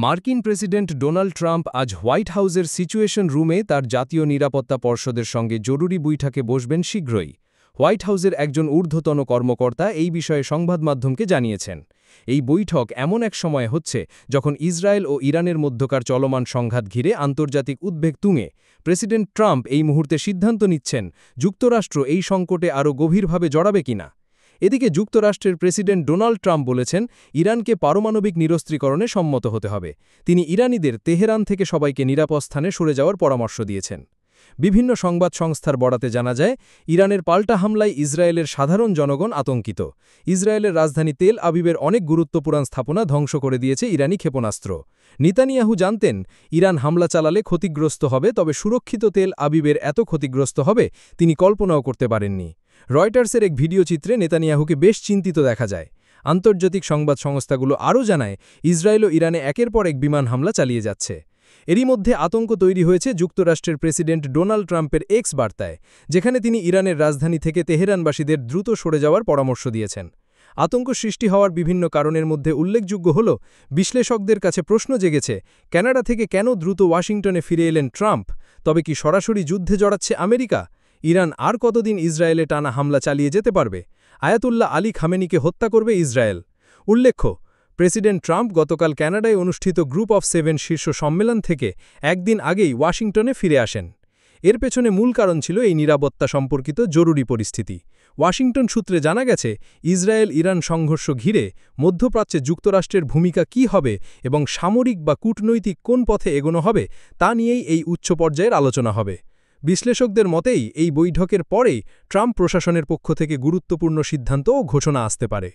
মার্কিন president Donald Trump আজ white হাউসের সিচুয়েশন রুমে তার জাতীয় নিরাপত্তা পর্ষদের সঙ্গে জরুরি বৈঠকে বসবেন শীঘ্রই। হোয়াইট হাউসের একজন ঊর্ধ্বতন কর্মকর্তা এই বিষয়ে সংবাদমাধ্যমকে জানিয়েছেন। এই বৈঠক এমন এক সময় হচ্ছে যখন ইসরায়েল ও ইরানের মধ্যকার চলমান সংঘাত ঘিরে আন্তর্জাতিক উদ্বেগ তুঙে। প্রেসিডেন্ট ট্রাম্প এই মুহূর্তে সিদ্ধান্ত নিচ্ছেন যুক্তরাষ্ট্র এই সংকটে আরও গভীরভাবে জড়াবে কিনা। এদিকে যুক্তরাষ্ট্রের প্রেসিডেন্ট ডোনাল্ড ট্রাম্প বলেছেন ইরানকে পারমাণবিক নিরস্ত্রীকরণে সম্মত হতে হবে। তিনি ইরানিদের তেহরান থেকে সবাইকে নিরাপদ স্থানে সরে যাওয়ার পরামর্শ দিয়েছেন। বিভিন্ন সংবাদ সংস্থার বরাতে জানা যায় ইরানের পাল্টা হামলায় ইসরায়েলের সাধারণ জনগণ আতঙ্কিত। ইসরায়েলের রাজধানী তেল আবিবের অনেক গুরুত্বপূর্ণ স্থাপনা ধ্বংস করে দিয়েছে ইরানি ক্ষেপণাস্ত্র। নেতানিয়াহু জানতেন ইরান হামলা চালালে ক্ষতিগ্রস্ত হবে, তবে সুরক্ষিত তেল আবিবের এত ক্ষতিগ্রস্ত হবে তিনি কল্পনাও করতে পারেননি। রয়টার্সের এক ভিডিও চিত্রে নেতানিয়াহুকে বেশ চিন্তিত দেখা যায়। আন্তর্জাতিক সংবাদ সংস্থাগুলো আরও জানায় ইসরায়েল ও ইরানে একের পর এক বিমান হামলা চালিয়ে যাচ্ছে। এরই মধ্যে আতঙ্ক তৈরি হয়েছে যুক্তরাষ্ট্রের প্রেসিডেন্ট ডোনাল্ড ট্রাম্পের এক্স বার্তায়, যেখানে তিনি ইরানের রাজধানী থেকে তেহরানবাসীদের দ্রুত সরে যাওয়ার পরামর্শ দিয়েছেন। আতঙ্ক সৃষ্টি হওয়ার বিভিন্ন কারণের মধ্যে উল্লেখযোগ্য হল বিশ্লেষকদের কাছে প্রশ্ন জেগেছে কানাডা থেকে কেন দ্রুত ওয়াশিংটনে ফিরে এলেন ট্রাম্প। তবে কি সরাসরি যুদ্ধে জড়াচ্ছে আমেরিকা? ইরান আর কতদিন ইসরায়েলে টানা হামলা চালিয়ে যেতে পারবে? আয়াতুল্লাহ আলী খামেনিকে হত্যা করবে ইসরায়েল। উল্লেখ্য, প্রেসিডেন্ট ট্রাম্প গতকাল কানাডায় অনুষ্ঠিত গ্রুপ অফ 7 শীর্ষ সম্মেলন থেকে একদিন আগেই ওয়াশিংটনে ফিরে আসেন। এর পেছনে মূল কারণ ছিল এই নিরাপত্তা সম্পর্কিত জরুরি পরিস্থিতি। ওয়াশিংটন সূত্রে জানা গেছে ইসরায়েল ইরান সংঘর্ষ ঘিরে মধ্যপ্রাচ্যে যুক্তরাষ্ট্রের ভূমিকা কী হবে এবং সামরিক বা কূটনৈতিক কোন পথে এগোনো হবে তা নিয়েই এই উচ্চ পর্যায়ের আলোচনা হবে। বিশ্লেষকদের মতেই এই বৈঠকের পরেই ট্রাম্প প্রশাসনের পক্ষ থেকে গুরুত্বপূর্ণ সিদ্ধান্ত ও ঘোষণা আসতে পারে।